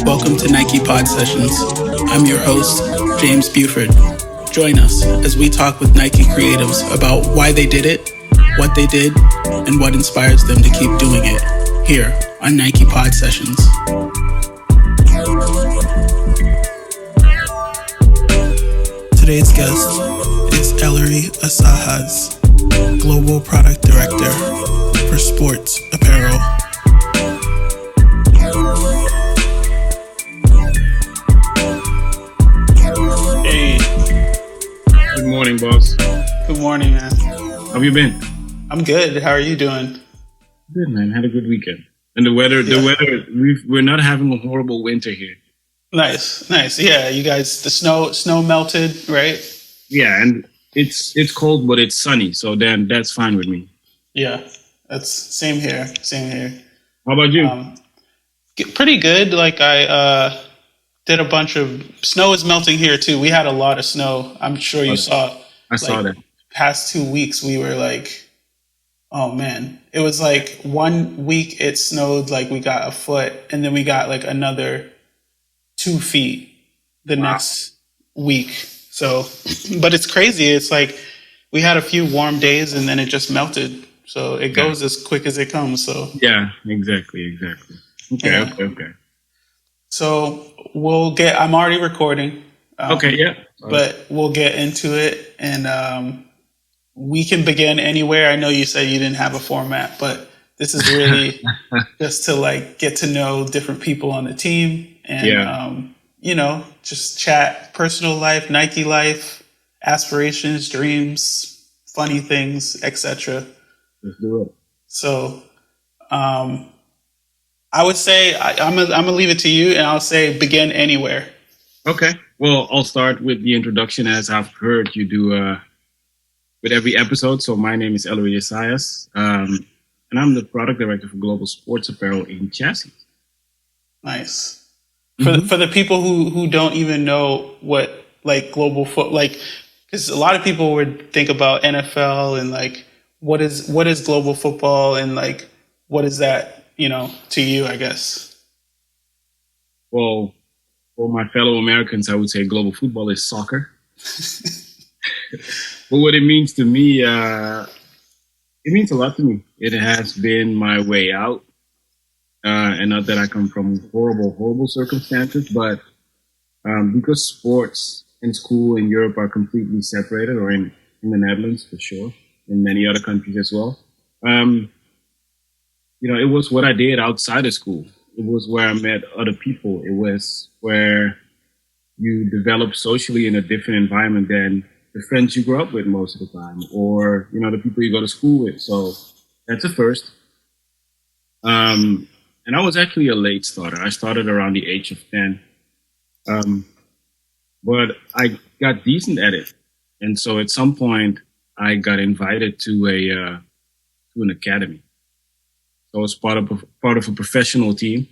Welcome to Nike Pod Sessions. I'm your host, James Buford. Join us as we talk with Nike creatives about why they did it, what they did, and what inspires them to keep doing it here on Nike Pod Sessions. Today's guest is Ellery Esajas, Global Product Director for Sports Apparel. Hey. Good morning, boss. Good morning, man. How have you been? I'm good. How are you doing? Good, man. Had a good weekend. And the weather, we're not having a horrible winter here. Nice. Yeah, you guys, the snow melted, right? Yeah, and it's cold, but it's sunny, so then that's fine with me. Yeah, that's same here. How about you? Pretty good. Like I did a bunch of snow is melting here too. We had a lot of snow. I'm sure you saw. I saw that. Past 2 weeks, we were like, oh man, it was like 1 week it snowed like we got a foot, and then we got like another 2 feet the next week. So, but it's crazy. It's like we had a few warm days and then it just melted. So it goes as quick as it comes. So yeah, exactly. Okay. So I'm already recording. But we'll get into it, and we can begin anywhere. I know you said you didn't have a format, but this is really just to like get to know different people on the team and, just chat personal life, Nike life, aspirations, dreams, funny things, etc. Let's do it. So, I would say I'm gonna leave it to you, and I'll say begin anywhere. Okay. Well, I'll start with the introduction, as I've heard you do with every episode. So my name is Ellery Esajas, and I'm the product director for Global Sports Apparel in Chassis. Nice. For the people who don't even know what like global because a lot of people would think about NFL and like what is global football and like what is that to you, I guess. Well, for my fellow Americans, I would say global football is soccer. But what it means to me, it means a lot to me. It has been my way out. And not that I come from horrible circumstances, but because sports and school in Europe are completely separated, or in the Netherlands for sure, in many other countries as well. It was what I did outside of school. It was where I met other people. It was where you develop socially in a different environment than the friends you grew up with most of the time, or, the people you go to school with. So that's a first. And I was actually a late starter. I started around the age of 10. But I got decent at it. And so at some point I got invited to an academy. So I was part of a professional team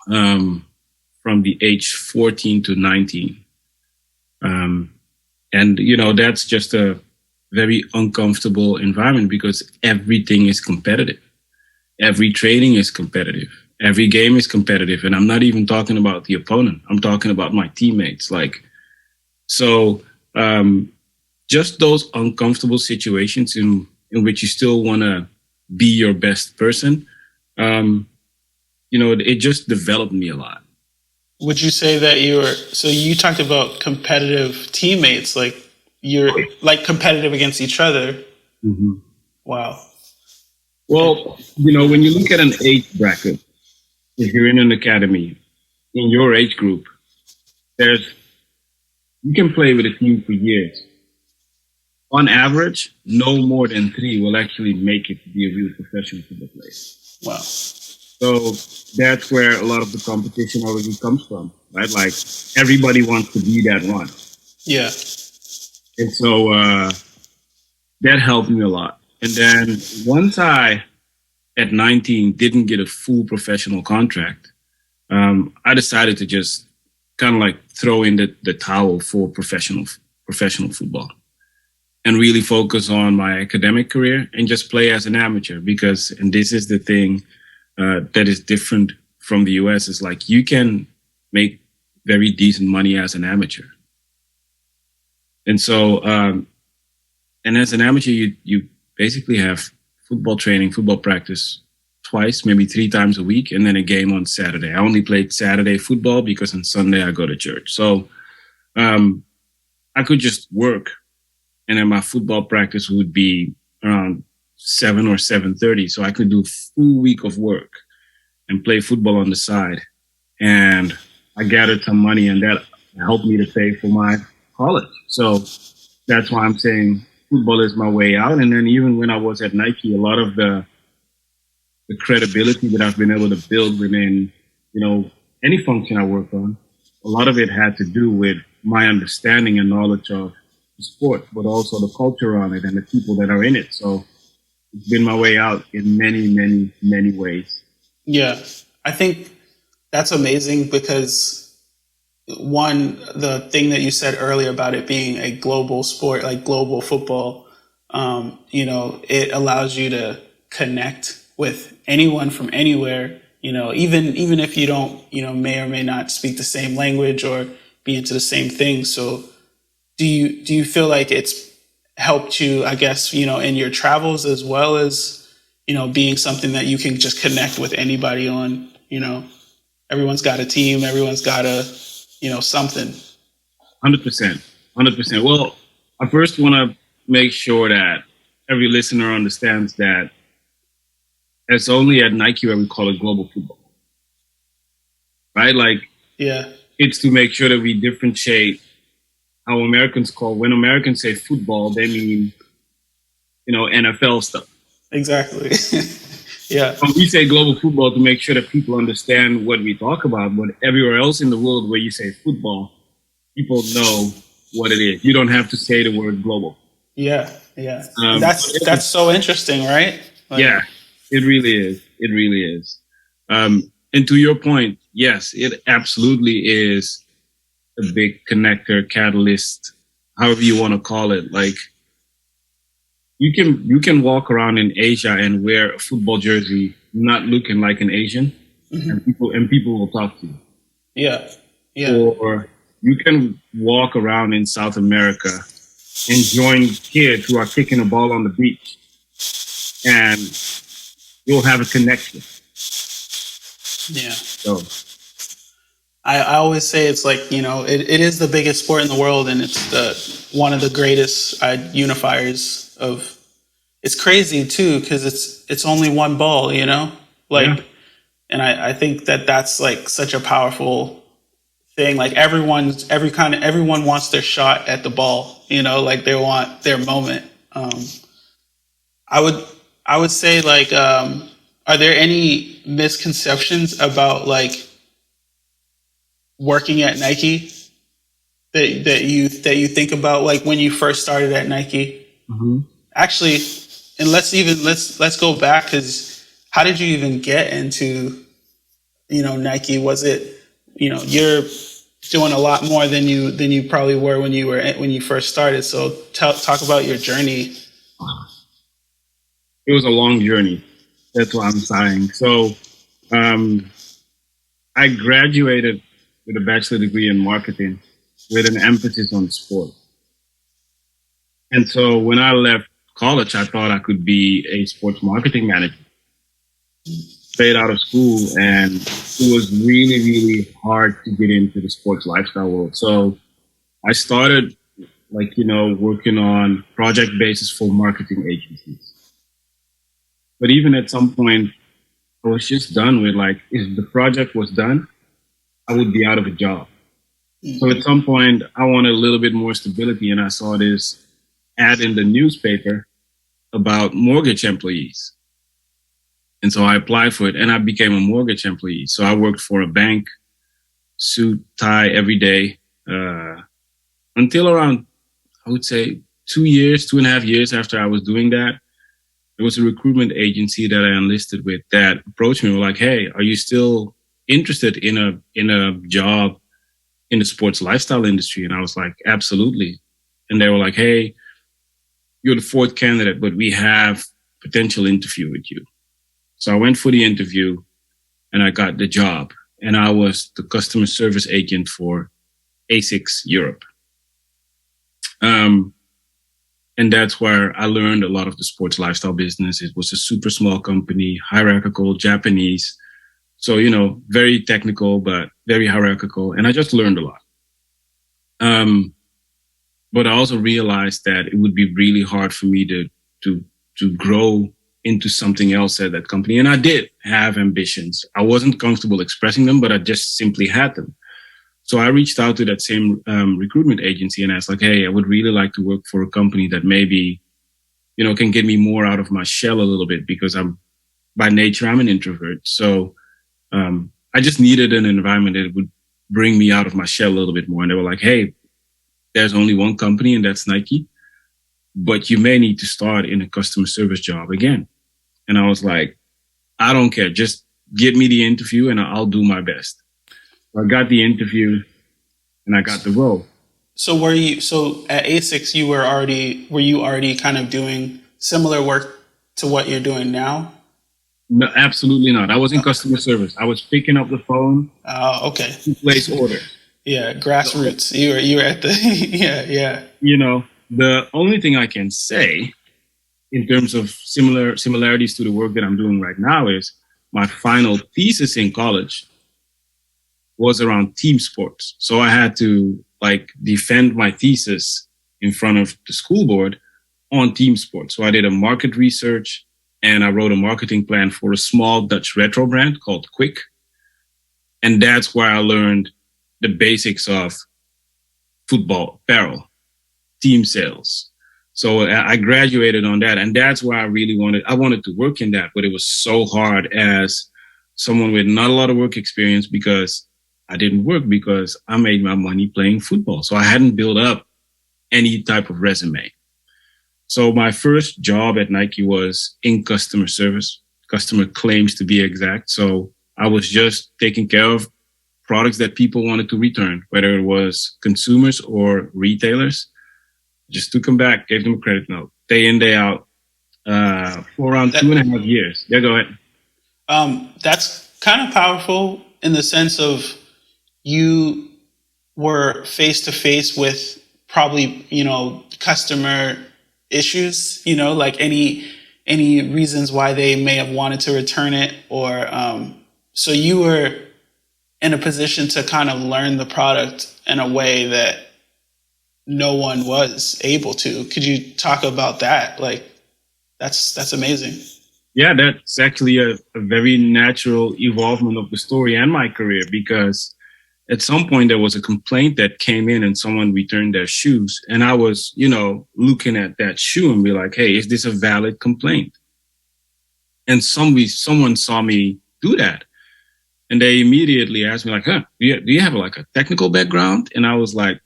from the age 14 to 19. And, that's just a very uncomfortable environment because everything is competitive. Every training is competitive. Every game is competitive. And I'm not even talking about the opponent. I'm talking about my teammates. Just those uncomfortable situations in which you still want to be your best person, it just developed me a lot. Would you say that you talked about competitive teammates, like you're like competitive against each other? Mm-hmm. Wow. Well, when you look at an age bracket, if you're in an academy, in your age group, you can play with a team for years. On average, no more than 3 will actually make it to be a real professional football player. Wow. So that's where a lot of the competition already comes from, right? Like everybody wants to be that one. Yeah. And so that helped me a lot. And then once I, at 19, didn't get a full professional contract, I decided to just kind of like throw in the towel for professional football and really focus on my academic career and just play as an amateur and this is the thing that is different from the US, is like you can make very decent money as an amateur. And so, and as an amateur, you basically have football training, football practice twice, maybe 3 times a week, and then a game on Saturday. I only played Saturday football because on Sunday I go to church. So I could just work, and then my football practice would be around 7 or 7:30. So I could do a full week of work and play football on the side. And I gathered some money, and that helped me to pay for my college. So that's why I'm saying football is my way out. And then even when I was at Nike, a lot of the credibility that I've been able to build within, any function I work on, a lot of it had to do with my understanding and knowledge of the sport, but also the culture on it and the people that are in it. So it's been my way out in many, many, many ways. Yeah, I think that's amazing because one, the thing that you said earlier about it being a global sport, like global football, it allows you to connect with anyone from anywhere, even if you don't, may or may not speak the same language or be into the same thing. So do you feel like it's helped you, I guess, in your travels as well as, being something that you can just connect with anybody on, everyone's got a team, everyone's got something. 100%. Well, I first want to make sure that every listener understands that it's only at Nike where we call it global football, right? Like, yeah, it's to make sure that we differentiate how Americans when Americans say football, they mean, NFL stuff. Exactly. Yeah. When we say global football, to make sure that people understand what we talk about, but everywhere else in the world where you say football, people know what it is. You don't have to say the word global. Yeah. That's so interesting, right? Yeah, it really is. And to your point, yes, it absolutely is a big connector, catalyst, however you want to call it. Like, you can walk around in Asia and wear a football jersey not looking like an Asian, and people will talk to you. Yeah. Or you can walk around in South America and join kids who are kicking a ball on the beach, and you'll have a connection. Yeah. So I always say it's like, it is the biggest sport in the world, and it's one of the greatest unifiers of. It's crazy too because it's only one ball, and I think that's like such a powerful thing. Like everyone wants their shot at the ball, like they want their moment. I would say like, are there any misconceptions about like working at Nike that you think about, like when you first started at Nike? Mm-hmm. Actually, and let's go back, because how did you even get into Nike? Was it you're doing a lot more than you probably were when you first started? So talk about your journey. It was a long journey. That's why I'm sighing. So I graduated with a bachelor degree in marketing with an emphasis on sport. And so when I left college, I thought I could be a sports marketing manager. Straight out of school, and it was really, really hard to get into the sports lifestyle world. So I started working on project basis for marketing agencies. But even at some point, I was just done with if the project was done, I would be out of a job. So at some point, I wanted a little bit more stability, and I saw this ad in the newspaper about mortgage employees. And so I applied for it, and I became a mortgage employee. So I worked for a bank, suit, tie every day, until around, I would say, 2.5 years after I was doing that. There was a recruitment agency that I enlisted with that approached me. Were like, "Hey, are you still interested in a job in the sports lifestyle industry?" And I was like, "Absolutely." And they were like, "Hey, you're the 4th candidate, but we have potential interview with you." So I went for the interview and I got the job. and I was the customer service agent for Asics Europe. And that's where I learned a lot of the sports lifestyle business. It was a super small company, hierarchical, Japanese. So, very technical, but very hierarchical. And I just learned a lot. But I also realized that it would be really hard for me to grow into something else at that company. And I did have ambitions. I wasn't comfortable expressing them, but I just simply had them. So I reached out to that same recruitment agency and asked, like, hey, I would really like to work for a company that maybe, can get me more out of my shell a little bit, because by nature, I'm an introvert. So I just needed an environment that would bring me out of my shell a little bit more. And they were like, hey, there's only one company, and that's Nike, but you may need to start in a customer service job again. And I was like, I don't care. Just give me the interview and I'll do my best. I got the interview and I got the role. So at Asics, were you already kind of doing similar work to what you're doing now? No, absolutely not. I was in customer service. I was picking up the phone. Oh, okay. To place orders. Yeah, grassroots. You were at the yeah. The only thing I can say in terms of similarities to the work that I'm doing right now is my final thesis in college was around team sports. So I had to defend my thesis in front of the school board on team sports. So I did a market research and I wrote a marketing plan for a small Dutch retro brand called Quick. And that's where I learned the basics of football apparel, team sales. So I graduated on that. And that's why I wanted to work in that, but it was so hard as someone with not a lot of work experience, because I didn't work because I made my money playing football. So I hadn't built up any type of resume. So my first job at Nike was in customer service, customer claims to be exact. So I was just taking care of products that people wanted to return, whether it was consumers or retailers. Just took them back, gave them a credit note, day in, day out, for around 2.5 years. Yeah, go ahead. That's kind of powerful in the sense of you were face to face with probably, customer issues, like any reasons why they may have wanted to return it, or so you were in a position to kind of learn the product in a way that no one was able to. Could you talk about that? That's amazing. Yeah, that's actually a very natural evolvement of the story and my career, because at some point there was a complaint that came in and someone returned their shoes. And I was, looking at that shoe and be like, hey, is this a valid complaint? And someone saw me do that. And they immediately asked me like, do you have a technical background? And I was like,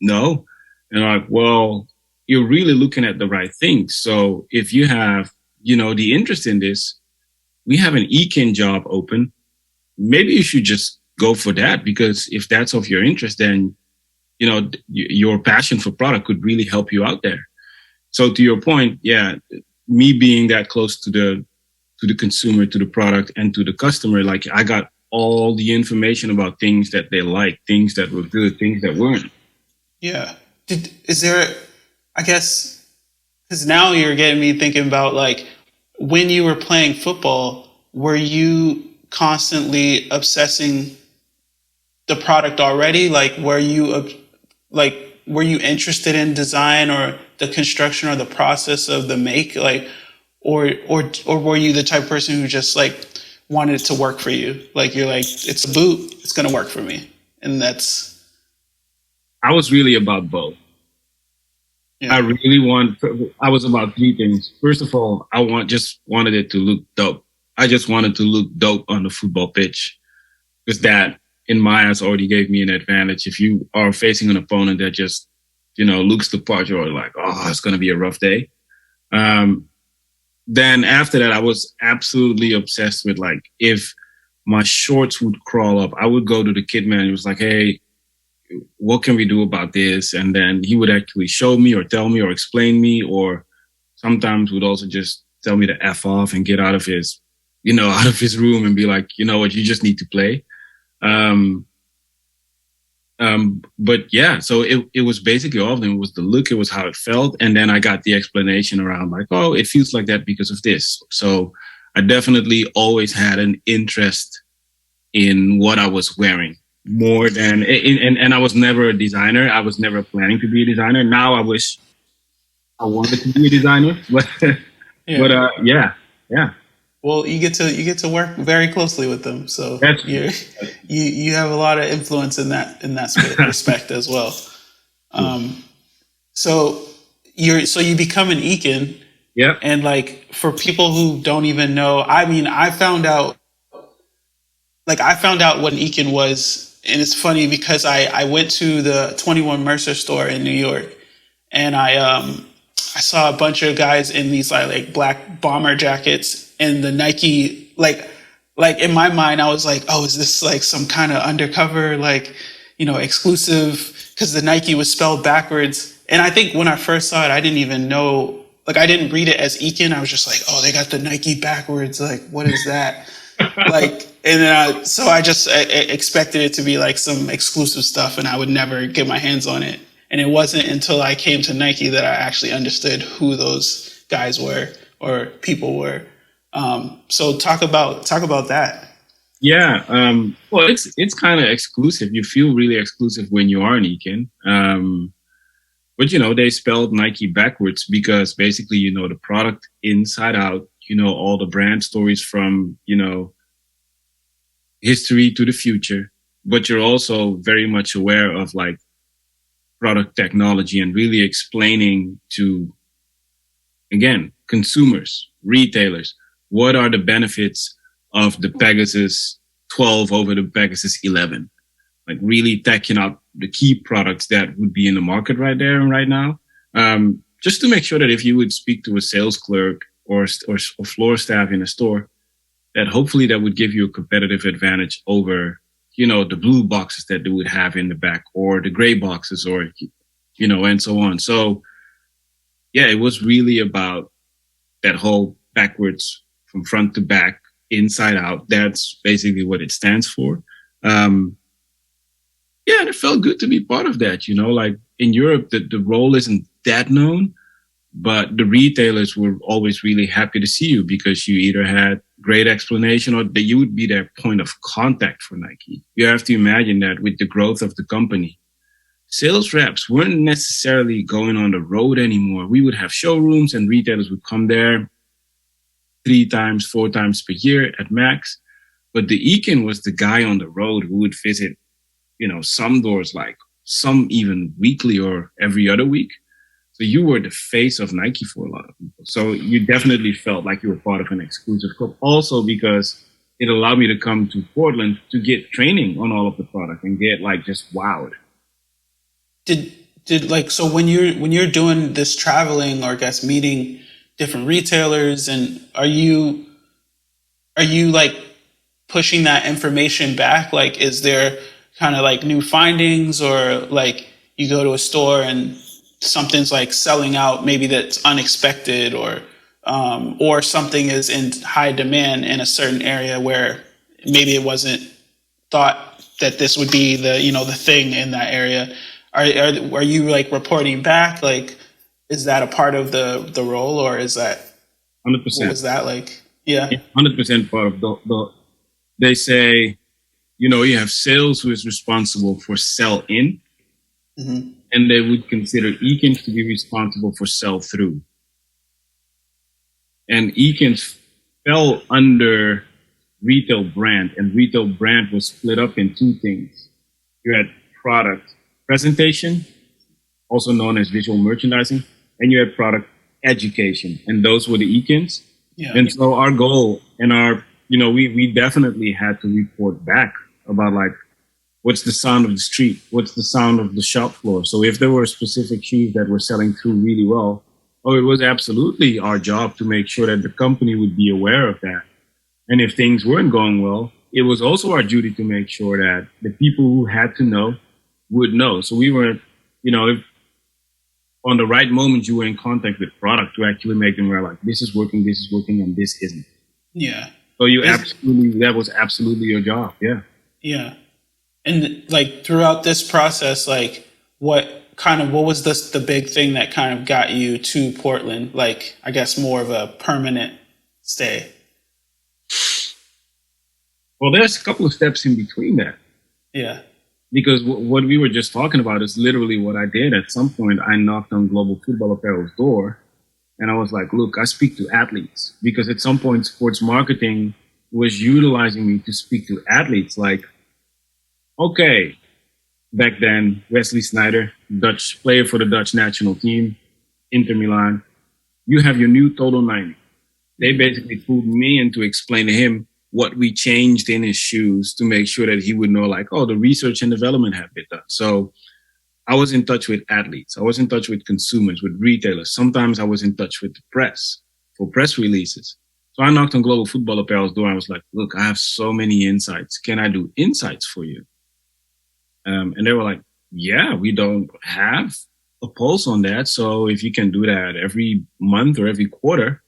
no. And I'm like, well, you're really looking at the right things. So if you have, the interest in this, we have an Ekin job open. Maybe you should just go for that, because if that's of your interest, then, your passion for product could really help you out there. So to your point, yeah, me being that close to the consumer, to the product, and to the customer, I got all the information about things that they like, things that were good, things that weren't. Yeah. I guess, because now you're getting me thinking about when you were playing football, were you constantly obsessing the product already? Were you interested in design or the construction or the process of the make? Or were you the type of person who just wanted it to work for you? You're it's a boot, it's going to work for me. And I was really about both. Yeah. I was about three things. First of all, just wanted it to look dope. I just wanted to look dope on the football pitch, because that, in my eyes, already gave me an advantage. If you are facing an opponent that just, looks the part, you're like, oh, it's going to be a rough day. Then after that, I was absolutely obsessed with if my shorts would crawl up, I would go to the kid man. He was like, hey, what can we do about this? And then he would actually show me or tell me or explain me, or sometimes would also just tell me to F off and get out of his out of his room and be like, you know what, you just need to play. But yeah, so it was basically all of them. It was the look, it was how it felt. And then I got the explanation around like, oh, it feels like that because of this. So I definitely always had an interest in what I was wearing more than, and I was never a designer. I was never planning to be a designer. Now I wish I wanted to be a designer, but, yeah. Well, you get to work very closely with them, so you have a lot of influence in that respect as well. So you become an Ekin, and like for people who don't even know, I mean, I found out what an Ekin was, and it's funny because I went to the 21 Mercer store in New York, and I saw a bunch of guys in these like black bomber jackets and the Nike, like in my mind, I was like, oh, is this like some kind of undercover, like, exclusive? Because the Nike was spelled backwards. And I think when I first saw it, I didn't even know, like, I didn't read it as Ekin. I was just like, oh, they got the Nike backwards. Like, what is that? Like, and then so I just expected it to be like some exclusive stuff, and I would never get my hands on it. And it wasn't until I came to Nike that I actually understood who those guys were or people were. So talk about that. Yeah. Well, it's kind of exclusive. You feel really exclusive when you are an Ekin. But they spelled Nike backwards because basically, the product inside out, all the brand stories from, history to the future, but you're also very much aware of like product technology and really explaining to, again, consumers, retailers, what are the benefits of the Pegasus 12 over the Pegasus 11? Like really teching out the key products that would be in the market right there and right now. Just to make sure that if you would speak to a sales clerk or floor staff in a store, that hopefully that would give you a competitive advantage over, the blue boxes that they would have in the back or the gray boxes or, and so on. So yeah, it was really about that whole backwards from front to back, inside out. That's basically what it stands for. And it felt good to be part of that, like in Europe, the role isn't that known, but the retailers were always really happy to see you because you either had great explanation or that you would be their point of contact for Nike. You have to imagine that with the growth of the company, sales reps weren't necessarily going on the road anymore. We would have showrooms and retailers would come there 3 times, 4 times per year at max. But the Ekin was the guy on the road who would visit, some doors, like some even weekly or every other week. So you were the face of Nike for a lot of people. So you definitely felt like you were part of an exclusive club. Also because it allowed me to come to Portland to get training on all of the product and get like just wowed. Did like, so when you're doing this traveling or I guess meeting different retailers, and are you like pushing that information back? Like, is there kind of like new findings, or like you go to a store and something's like selling out, maybe that's unexpected, or something is in high demand in a certain area where maybe it wasn't thought that this would be the thing in that area. Are you like reporting back? Like, is that a part of the role, or is that 100%? What was that like? Yeah, 100% part of the. They say, you have sales who is responsible for sell in, and they would consider Ekins to be responsible for sell through. And Ekins fell under retail brand, and retail brand was split up in 2 things. You had product presentation, also known as visual merchandising, and you had product education, and those were the Ekins. Yeah. And so our goal and we definitely had to report back about like, what's the sound of the street? What's the sound of the shop floor? So if there were specific shoes that were selling through really well, it was absolutely our job to make sure that the company would be aware of that. And if things weren't going well, it was also our duty to make sure that the people who had to know would know. So we were, if on the right moment you were in contact with product to actually make them aware, like, this is working, and this isn't. Yeah. So that was absolutely your job. Yeah. Yeah. And like throughout this process, like what was the big thing that kind of got you to Portland? Like, I guess more of a permanent stay. Well, there's a couple of steps in between that. Yeah. Because what we were just talking about is literally what I did. At some point, I knocked on Global Football Apparel's door, and I was like, look, I speak to athletes. Because at some point, sports marketing was utilizing me to speak to athletes. Like, okay, back then, Wesley Sneijder, Dutch player for the Dutch national team, Inter Milan, you have your new Total 90. They basically pulled me in to explain to him what we changed in his shoes to make sure that he would know, like, oh, the research and development have been done. So I was in touch with athletes. I was in touch with consumers, with retailers. Sometimes I was in touch with the press for press releases. So I knocked on Global Football Apparel's door. I was like, look, I have so many insights. Can I do insights for you? And they were like, yeah, we don't have a pulse on that. So if you can do that every month or every quarter,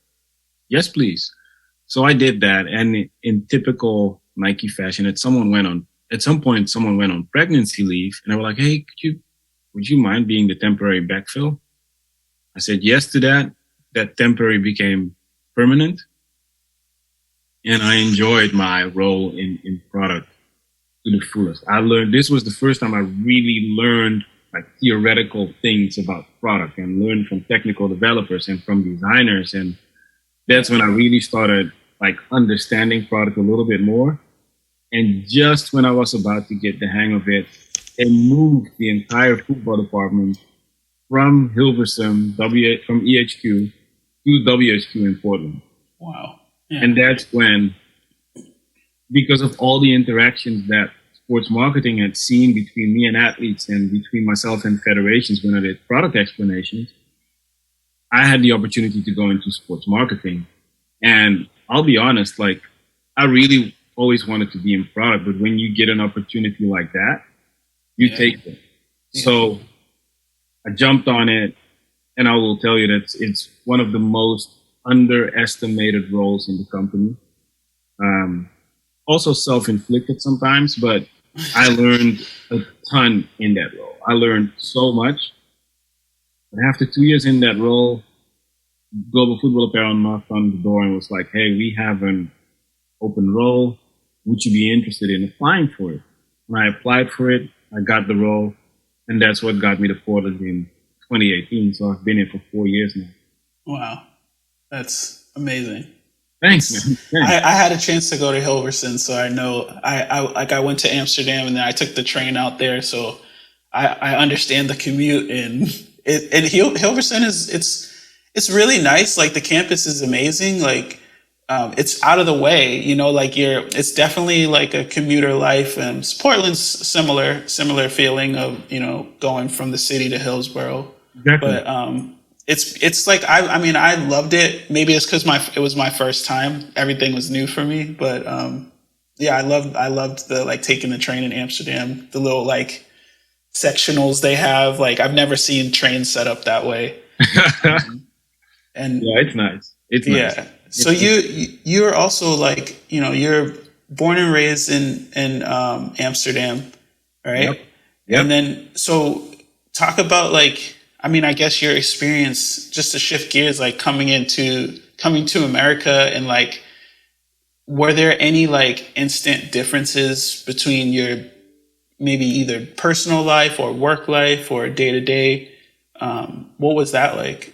yes, please. So I did that. And in typical Nike fashion, at some point, someone went on pregnancy leave, and they were like, hey, would you mind being the temporary backfill? I said yes to that. That temporary became permanent. And I enjoyed my role in product to the fullest. This was the first time I really learned like theoretical things about product and learned from technical developers and from designers. And that's when I really started like understanding product a little bit more. And just when I was about to get the hang of it, they moved the entire football department from Hilversum, from EHQ to WHQ in Portland. Wow. Yeah. And that's when, because of all the interactions that sports marketing had seen between me and athletes and between myself and federations when I did product explanations, I had the opportunity to go into sports marketing. And I'll be honest, like, I really always wanted to be in product, but when you get an opportunity like that, you take it. Yeah. So I jumped on it, and I will tell you that it's one of the most underestimated roles in the company. Also self-inflicted sometimes, but I learned a ton in that role. I learned so much. But after 2 years in that role, Global Football Apparel knocked on the door and was like, hey, we have an open role. Would you be interested in applying for it? And I applied for it. I got the role. And that's what got me to Portland in 2018. So I've been here for 4 years now. Wow. That's amazing. Thanks, man. Thanks. I had a chance to go to Hilversum, so I know I went to Amsterdam and then I took the train out there. So I understand the commute, and Hilversum it's really nice. Like, the campus is amazing. Like, it's out of the way, like it's definitely like a commuter life. And Portland's similar feeling of, going from the city to Hillsborough. Exactly. But, it's like, I loved it. Maybe it's because it was my first time. Everything was new for me, but, yeah, I loved the, like, taking the train in Amsterdam, the little like sectionals they have. Like, I've never seen trains set up that way. And yeah, it's nice. It's nice. Yeah. So you're also like, you're born and raised in Amsterdam, right? Yep. And then, so talk about, like, I guess your experience, just to shift gears, like coming to America, and like, were there any like instant differences between your maybe either personal life or work life or day to day? What was that like?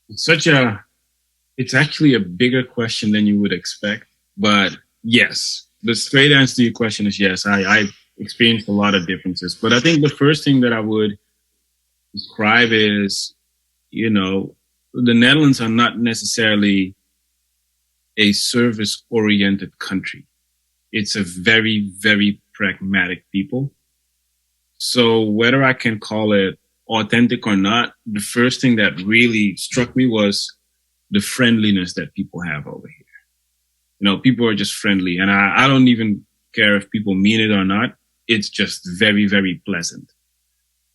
It's actually a bigger question than you would expect, but yes, the straight answer to your question is yes. I experienced a lot of differences, but I think the first thing that I would describe is, the Netherlands are not necessarily a service-oriented country. It's a very, very pragmatic people. So whether I can call it authentic or not, the first thing that really struck me was the friendliness that people have over here. People are just friendly, and I don't even care if people mean it or not. It's just very, very pleasant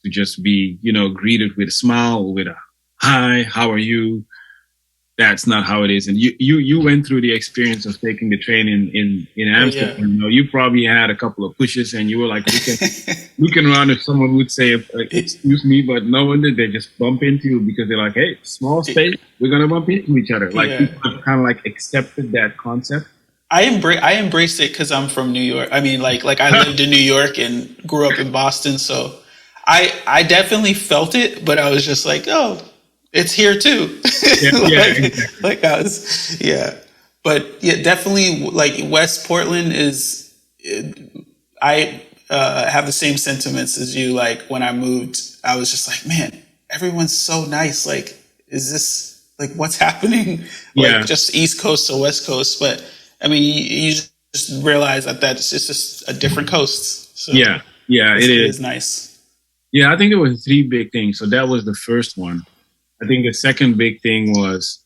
to just be, greeted with a smile or with a hi, how are you? that's not how it is. And you went through the experience of taking the train in Amsterdam. Yeah. You know, you probably had a couple of pushes, and you were like looking around if someone would say, "Excuse me," but no one did. They just bump into you because they're like, "Hey, small space, we're gonna bump into each other." Like people have kind of like accepted that concept. I embraced it because I'm from New York. I mean, like I lived in New York and grew up in Boston, so I definitely felt it. But I was just like, oh, it's here too. Exactly. But yeah, definitely like West Portland is. I have the same sentiments as you. Like when I moved, I was just like, man, everyone's so nice. Like, is this like what's happening? Like just East Coast to West Coast, but. I mean, you just realize that it's just a different coast. So it is nice. Yeah, I think there were three big things. So that was the first one. I think the second big thing was,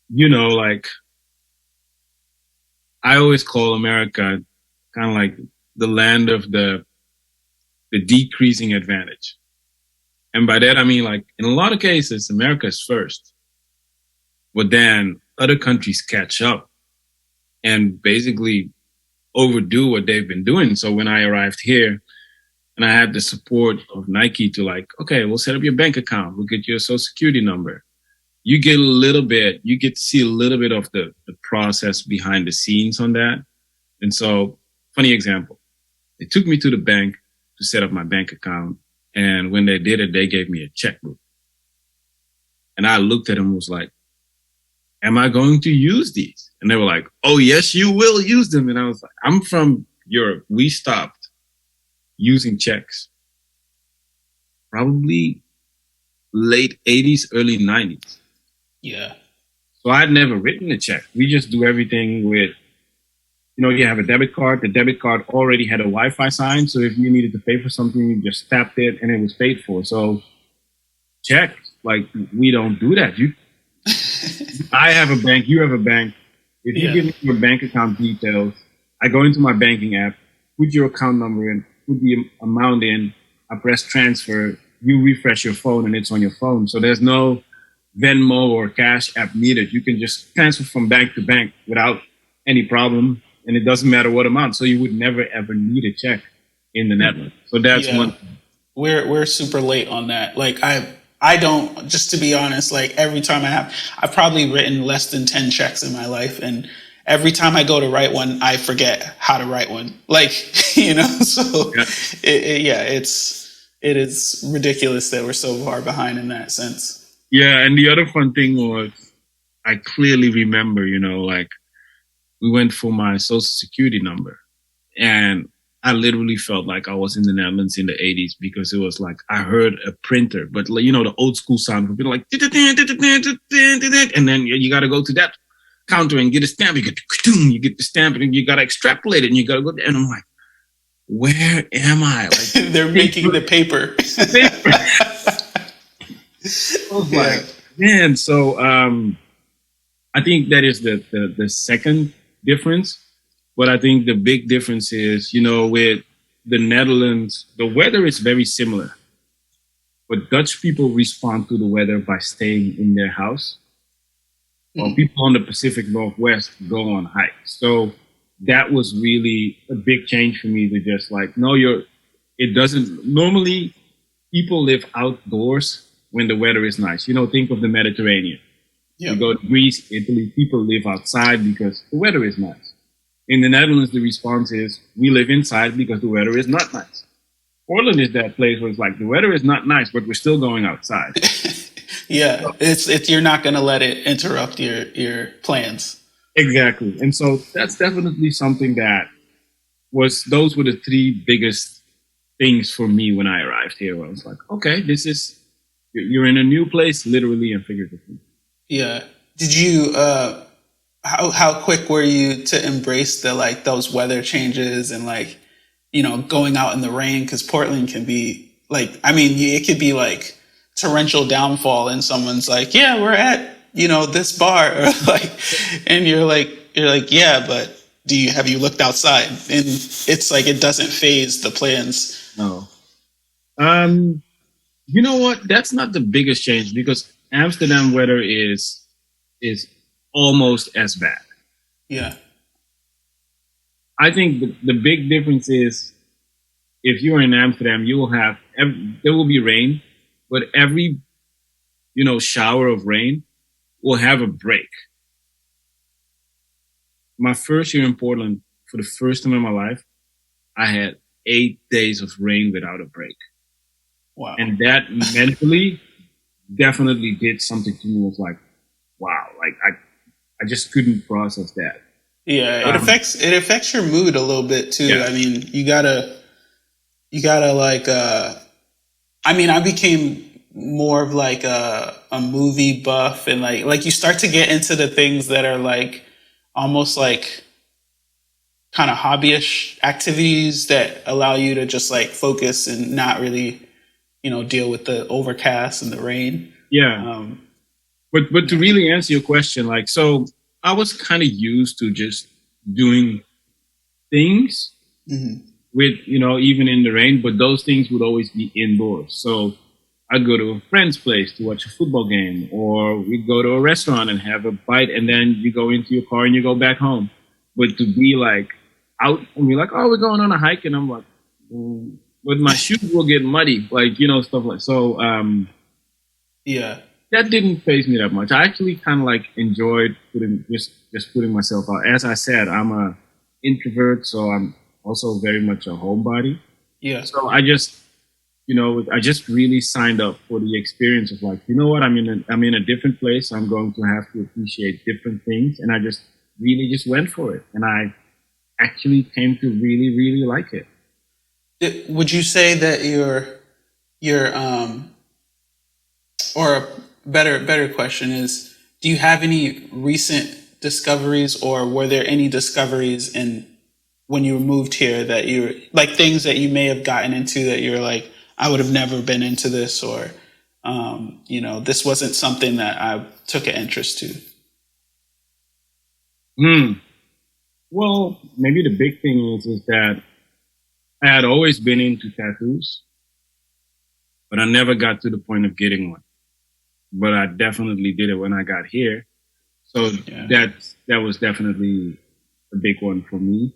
you know, like I always call America kind of like the land of the decreasing advantage. And by that, I mean, like in a lot of cases, America is first. But then other countries catch up and basically overdo what they've been doing. So when I arrived here and I had the support of Nike to like, okay, we'll set up your bank account. We'll get your social security number. You get to see a little bit of the process behind the scenes on that. And so, funny example, they took me to the bank to set up my bank account. And when they did it, they gave me a checkbook. And I looked at them and was like, am I going to use these? And they were like, oh, yes, you will use them. And I was like, I'm from Europe. We stopped using checks probably late 80s, early 90s. Yeah. So I'd never written a check. We just do everything with, you know, you have a debit card. The debit card already had a Wi-Fi sign. So if you needed to pay for something, you just tapped it and it was paid for. So checks, like we don't do that. I have a bank, you have a bank. If you give me your bank account details, I go into my banking app, put your account number in, put the amount in, I press transfer, you refresh your phone and it's on your phone. So there's no Venmo or Cash App needed. You can just transfer from bank to bank without any problem. And it doesn't matter what amount. So you would never, ever need a check in the Netherlands. So that's one. We're super late on that. Like I don't, just to be honest, like every time I've probably written less than 10 checks in my life. And every time I go to write one, I forget how to write one. Like, you know, so it is ridiculous that we're so far behind in that sense. Yeah. And the other fun thing was I clearly remember, you know, like we went for my social security number and I literally felt like I was in the Netherlands in the 80s because it was like I heard a printer, but you know, the old school sound would be like, and then you got to go to that counter and get a stamp. You get the stamp and you got to extrapolate it and you got to go there. And I'm like, where am I? Like they're making the paper. I was like, man. So I think that is the second difference. But I think the big difference is, you know, with the Netherlands, the weather is very similar. But Dutch people respond to the weather by staying in their house. While people on the Pacific Northwest go on hikes. So that was really a big change for me to just like, normally people live outdoors when the weather is nice. You know, think of the Mediterranean. You go to Greece, Italy, people live outside because the weather is nice. In the Netherlands, the response is, we live inside because the weather is not nice. Portland is that place where it's like, the weather is not nice, but we're still going outside. It's you're not going to let it interrupt your plans. Exactly. And so that's definitely something that those were the three biggest things for me when I arrived here. Where I was like, okay, you're in a new place, literally and figuratively. Yeah. Did you, how quick were you to embrace those weather changes and like, you know, going out in the rain? Because Portland can be like, I mean, it could be like torrential downfall and someone's like, yeah, we're at, you know, this bar, or like, and you're like, yeah, but have you looked outside? And it's like, it doesn't phase the plans. No. You know what? That's not the biggest change because Amsterdam weather is almost as bad. Yeah. I think the big difference is if you're in Amsterdam, you will have there will be rain, but every shower of rain will have a break. My first year in Portland, for the first time in my life, I had 8 days of rain without a break. Wow. And that mentally definitely did something to me. It was like, wow, like I just couldn't process that. Yeah, it affects your mood a little bit too. Yeah. I mean, you gotta like I mean, I became more of like a movie buff, and like you start to get into the things that are like almost like kind of hobbyish activities that allow you to just like focus and not really, deal with the overcast and the rain. Yeah. But to really answer your question, like, so I was kind of used to just doing things with, even in the rain, but those things would always be indoors. So I'd go to a friend's place to watch a football game, or we'd go to a restaurant and have a bite, and then you go into your car and you go back home. But to be like out and be like, oh, we're going on a hike, and I'm like, but my shoes will get muddy, like, stuff like so. Yeah, that didn't faze me that much. I actually kind of like enjoyed putting myself out. As I said, I'm a introvert, so I'm also very much a homebody. Yeah. So I just really signed up for the experience of like, what, I'm in a different place. I'm going to have to appreciate different things, and I just really just went for it, and I actually came to really, really like it. Would you say that your or a better question is, do you have any recent discoveries, or were there any discoveries when you moved here that you like things that you may have gotten into that you're like, I would have never been into this, or this wasn't something that I took an interest to? Well, maybe the big thing is that I had always been into tattoos, but I never got to the point of getting one. But I definitely did it when I got here. So that was definitely a big one for me.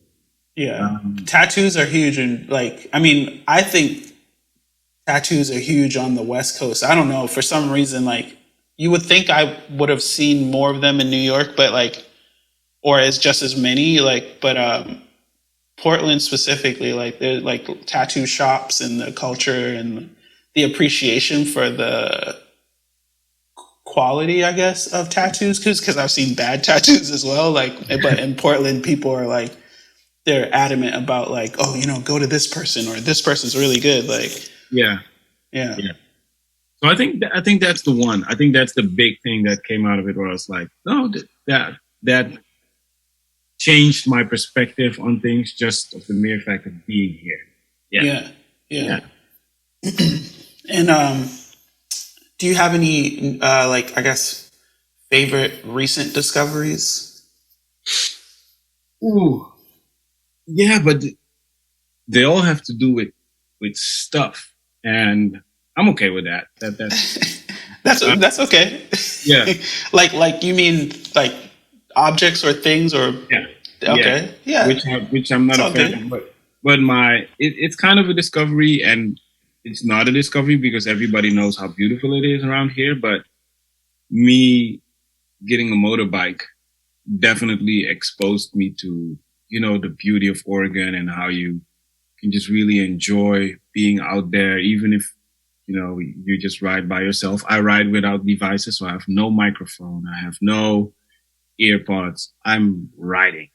Yeah. Tattoos are huge. And I think tattoos are huge on the West Coast. I don't know. For some reason, like, you would think I would have seen more of them in New York, but or as just as many, but Portland specifically, like, there's like tattoo shops and the culture and the appreciation for the quality, I guess, of tattoos, because I've seen bad tattoos as well. But in Portland, people are like, they're adamant about like, oh, go to this person, or this person's really good. Like, yeah. So I think that's the one. I think that's the big thing that came out of it, where I was like, oh, that changed my perspective on things, just of the mere fact of being here. Yeah. And do you have any I guess favorite recent discoveries? Ooh, yeah, but they all have to do with stuff, and I'm okay with that. That's okay. Yeah. like you mean like objects or things, or okay, yeah. Which I'm not a fan of, but it's kind of a discovery, and it's not a discovery because everybody knows how beautiful it is around here. But me getting a motorbike definitely exposed me to, the beauty of Oregon and how you can just really enjoy being out there, even if, you just ride by yourself. I ride without devices, so I have no microphone. I have no earpods. I'm riding,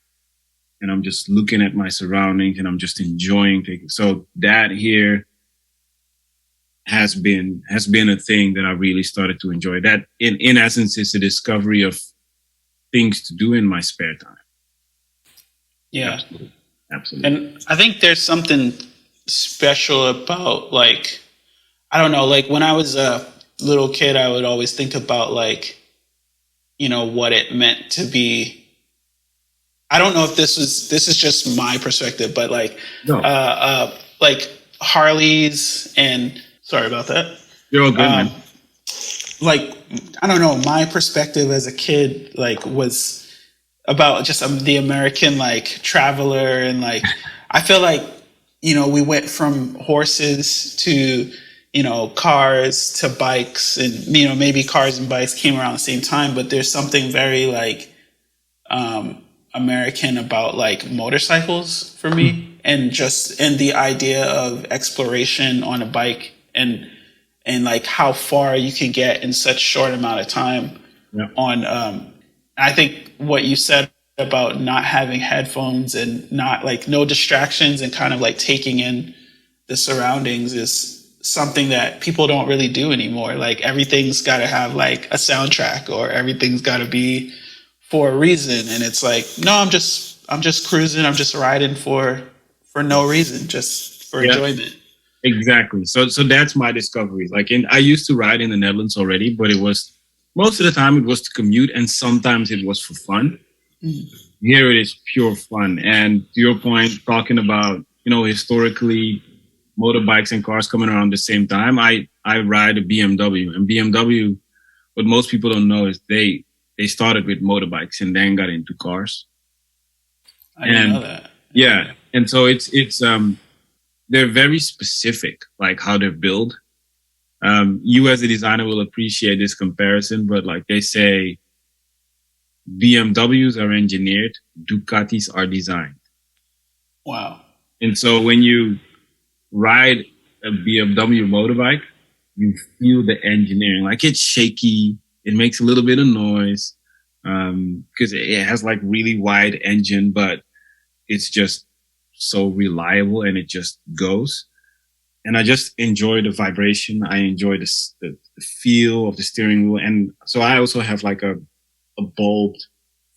and I'm just looking at my surroundings, and I'm just enjoying things. So that here has been a thing that I really started to enjoy. That in essence is a discovery of things to do in my spare time. Yeah, absolutely. And I think there's something special about, like, I don't know, like when I was a little kid, I would always think about like, what it meant to be. I don't know if this is just my perspective, but like, like Harleys and sorry about that. You're all good, man. Like I don't know, my perspective as a kid, like, was about just the American, like, traveler. And, like, I feel like, we went from horses to, cars to bikes, and, maybe cars and bikes came around the same time, but there's something very, like, American about, like, motorcycles for me, and the idea of exploration on a bike, and like how far you can get in such short amount of time. On I think what you said about not having headphones and not, like, no distractions, and kind of like taking in the surroundings is something that people don't really do anymore. Like, everything's got to have, like, a soundtrack, or everything's got to be for a reason. And it's like, no, I'm just cruising. I'm just riding for no reason, just for enjoyment. Exactly. So that's my discovery. Like, I used to ride in the Netherlands already, but it was, most of the time it was to commute, and sometimes it was for fun. Here it is pure fun. And to your point, talking about, historically motorbikes and cars coming around the same time, I ride a BMW, and BMW, what most people don't know is they started with motorbikes and then got into cars. I didn't know that. Yeah. And so it's they're very specific, like how they're built. You as a designer will appreciate this comparison, but like they say, BMWs are engineered, Ducatis are designed. Wow. And so when you ride a BMW motorbike, you feel the engineering. Like, it's shaky, it makes a little bit of noise, because it has like really wide engine, but it's just so reliable, and it just goes. And I just enjoy the vibration. I enjoy the feel of the steering wheel. And so I also have like a bulbed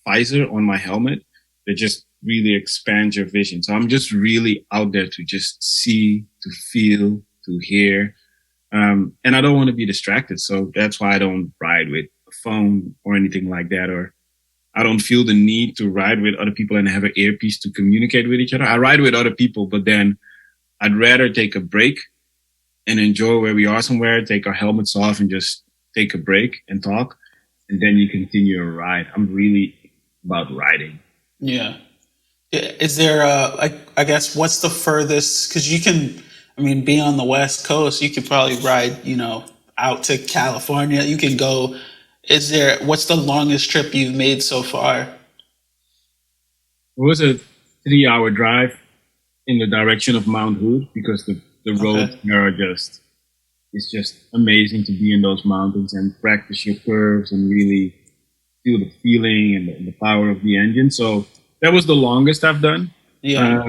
visor on my helmet that just really expands your vision. So I'm just really out there to just see, to feel, to hear. And I don't want to be distracted. So that's why I don't ride with a phone or anything like that, or I don't feel the need to ride with other people and have an earpiece to communicate with each other. I ride with other people, but then I'd rather take a break and enjoy where we are somewhere, take our helmets off and just take a break and talk. And then you continue your ride. I'm really about riding. Yeah. Is there, I guess, what's the furthest? Because you can, be on the West Coast, you could probably ride, out to California. You can go. What's the longest trip you've made so far? It was a 3-hour drive in the direction of Mount Hood, because the roads there are it's just amazing to be in those mountains and practice your curves and really feel the feeling and the power of the engine. So that was the longest I've done. Yeah.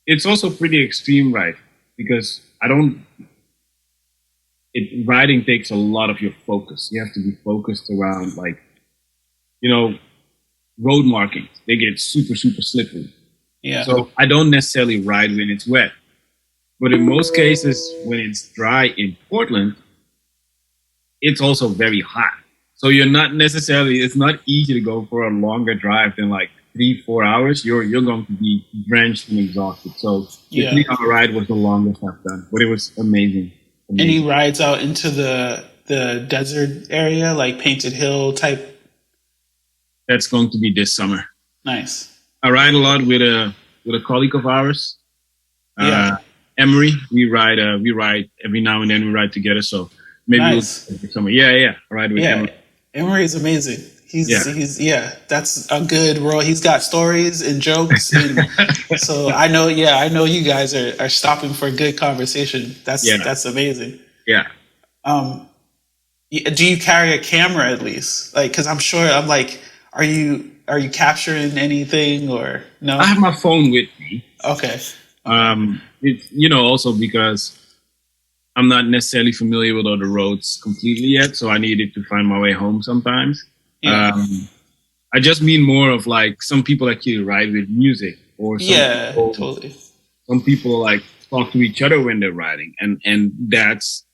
It's also pretty extreme ride, because riding takes a lot of your focus. You have to be focused around, like, road markings. They get super, super slippery. Yeah. So I don't necessarily ride when it's wet. But in most cases, when it's dry in Portland, it's also very hot. So it's not easy to go for a longer drive than like 3-4 hours. You're going to be drenched and exhausted. So the 3-hour ride was the longest I've done, but it was amazing. Any rides out into the desert area, like Painted Hill type? That's going to be this summer. Nice. I ride a lot with a colleague of ours. Emery. We ride every now and then. We ride together. So maybe nice. We'll summer. Yeah. I ride with Emery. Emery is amazing. He's that's a good role. He's got stories and jokes, and so I know you guys are stopping for a good conversation. That's amazing. Yeah. Do you carry a camera at least? Like, because I'm sure are you capturing anything or no? I have my phone with me. Okay. It's also because I'm not necessarily familiar with all the roads completely yet, so I needed to find my way home sometimes. Yeah. I just mean more of like some people actually ride with music, or totally. Some people like talk to each other when they're riding, and that's,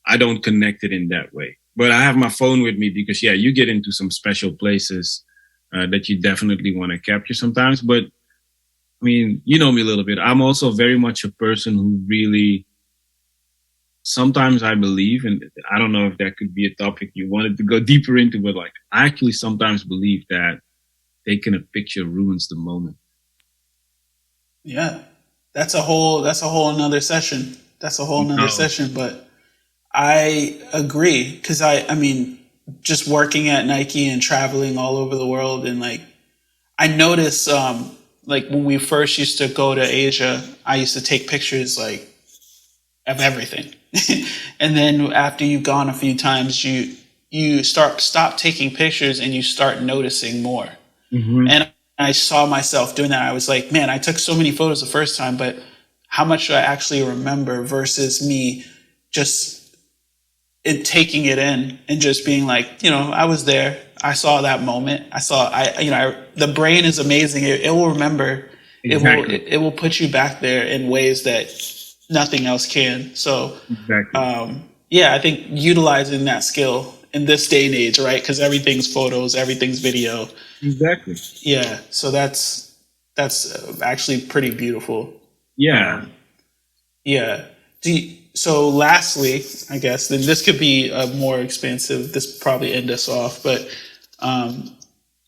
I don't connect it in that way. But I have my phone with me because you get into some special places that you definitely want to capture sometimes. But you know me a little bit. I'm also very much a person who really sometimes I believe, and I don't know if that could be a topic you wanted to go deeper into, but like I actually sometimes believe that taking a picture ruins the moment. Yeah, that's a whole another session. But I agree because I mean, just working at Nike and traveling all over the world, and like I notice, like when we first used to go to Asia, I used to take pictures like of everything, and then after you've gone a few times, you stop taking pictures and you start noticing more. Mm-hmm. And I saw myself doing that. I was like, man, I took so many photos the first time, but how much do I actually remember versus me just taking it in and just being like, I was there. I saw that moment. The brain is amazing. It will remember. Exactly. It will put you back there in ways that nothing else can. So, exactly. Yeah, I think utilizing that skill in this day and age, right? Because everything's photos, everything's video. Exactly. Yeah. So that's actually pretty beautiful. Yeah. Yeah. So lastly, I guess, then this could be a more expansive, this probably end us off, but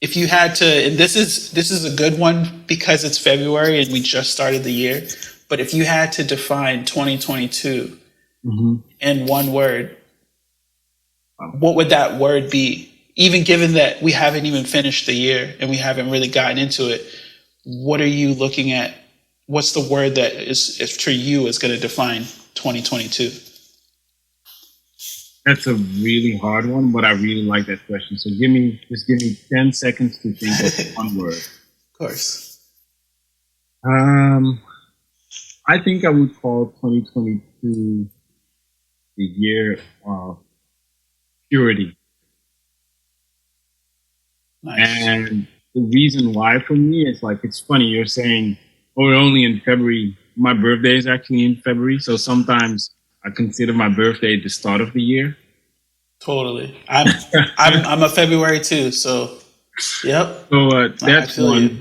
if you had to, and this is a good one because it's February and we just started the year, but if you had to define 2022 in one word, what would that word be? Even given that we haven't even finished the year and we haven't really gotten into it, what are you looking at? What's the word that is for you is going to define 2022? That's a really hard one, but I really like that question. So give me 10 seconds to think of one word. Of course. I think I would call 2022 the year of purity. Nice. And the reason why for me is like, it's funny, you're saying, oh, we're only in February. My birthday is actually in February. So sometimes I consider my birthday the start of the year. Totally. I'm a February too. So, yep. So that's one.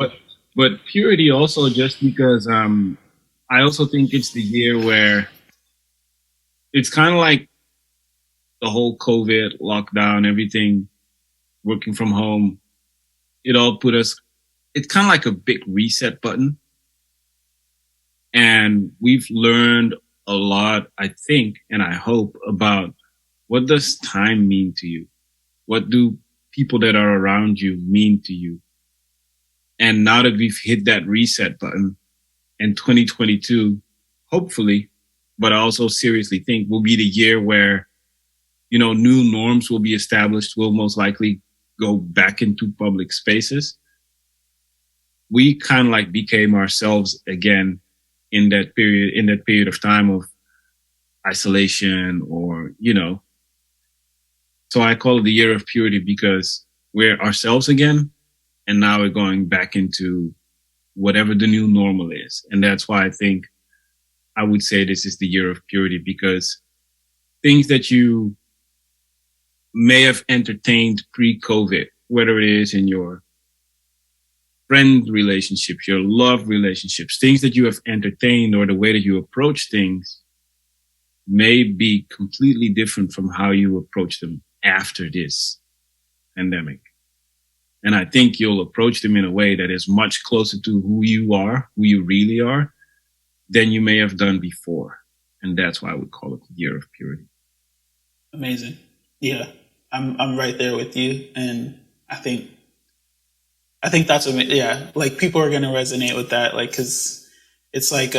But purity also just because I also think it's the year where it's kind of like the whole COVID lockdown, everything, working from home. It all put us, it's kind of like a big reset button. And we've learned a lot, I think, and I hope, about what does time mean to you? What do people that are around you mean to you? And now that we've hit that reset button, and 2022, hopefully, but I also seriously think will be the year where, new norms will be established. We'll most likely go back into public spaces. We kind of like became ourselves again in that period of time of isolation or, So I call it the year of purity because we're ourselves again. And now we're going back into whatever the new normal is. And that's why I think I would say this is the year of purity, because things that you may have entertained pre-COVID, whether it is in your friend relationships, your love relationships, things that you have entertained or the way that you approach things may be completely different from how you approach them after this pandemic. And I think you'll approach them in a way that is much closer to who you are, who you really are, than you may have done before. And that's why I would call it the year of purity. Amazing. Yeah, I'm right there with you. And I think that's amazing. Yeah, like people are going to resonate with that. Like, cause it's like,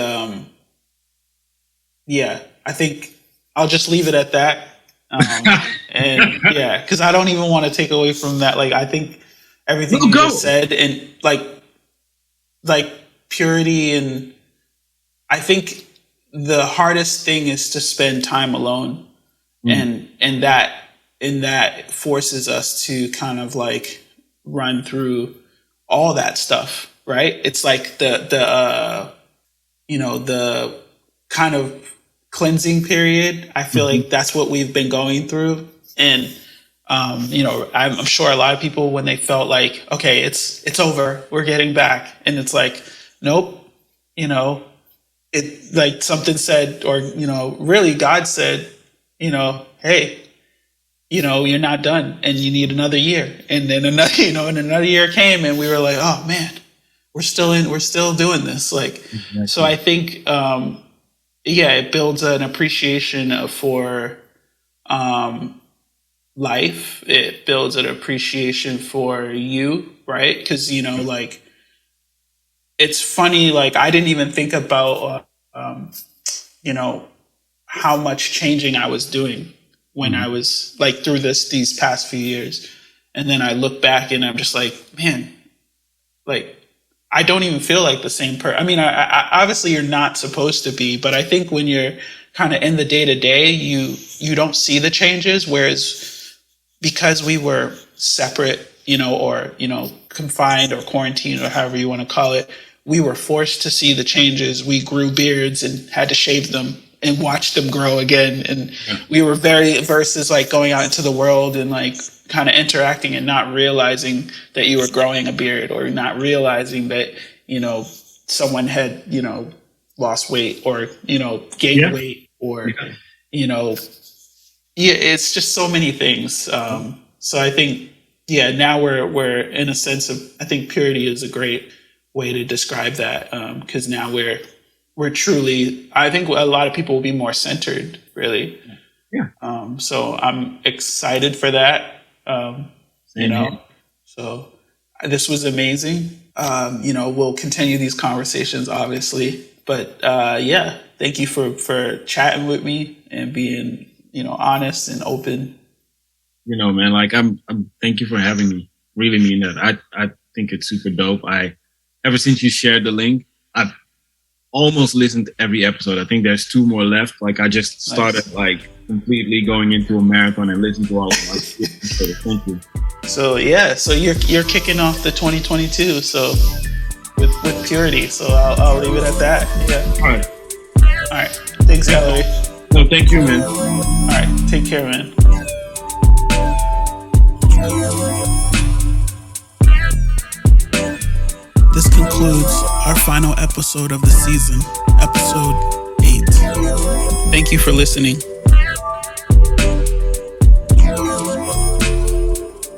yeah, I think I'll just leave it at that. And yeah, cause I don't even want to take away from that. Like, I think everything you just said, and like purity, and I think the hardest thing is to spend time alone, and that forces us to kind of like run through all that stuff, right? It's like the kind of cleansing period. I feel like that's what we've been going through, and I'm sure a lot of people, when they felt like, okay, it's over, we're getting back, and it's like, nope, it like something said, or, really God said, hey, you're not done and you need another year. And then another year came and we were like, oh man, we're still doing this. Like, exactly. So I think, it builds an appreciation for, life. It builds an appreciation for you, right? 'Cause, like, it's funny, like I didn't even think about, how much changing I was doing when I was like through these past few years. And then I look back and I'm just like, man, like I don't even feel like the same person. I mean, I obviously you're not supposed to be, but I think when you're kind of in the day to day, you don't see the changes. Whereas because we were separate, or, confined or quarantined or however you want to call it, we were forced to see the changes. We grew beards and had to shave them and watch them grow again. And we were versus like going out into the world and like kind of interacting and not realizing that you were growing a beard, or not realizing that, someone had, lost weight or, gained weight, or, it's just so many things. So I think, now we're in a sense of, I think purity is a great way to describe that. 'Cause now we're truly, I think a lot of people will be more centered, really. Yeah. So I'm excited for that. So this was amazing. We'll continue these conversations, obviously, but, thank you for chatting with me and being, honest and open. Man, like I'm thank you for having me. Really mean that. I think it's super dope. Ever since you shared the link, I've almost listened to every episode. I think there's 2 more left. Like I just started like completely going into a marathon and listening to all of them. So thank you. So you're kicking off the 2022. So with purity. So I'll leave it at that. Yeah. All right. Thanks, Ellery. No, thank you, man. All right. Take care, man. This concludes our final episode of the season, episode 8. Thank you for listening.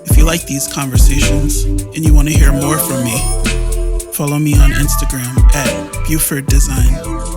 If you like these conversations and you want to hear more from me, follow me on Instagram at Buford Design.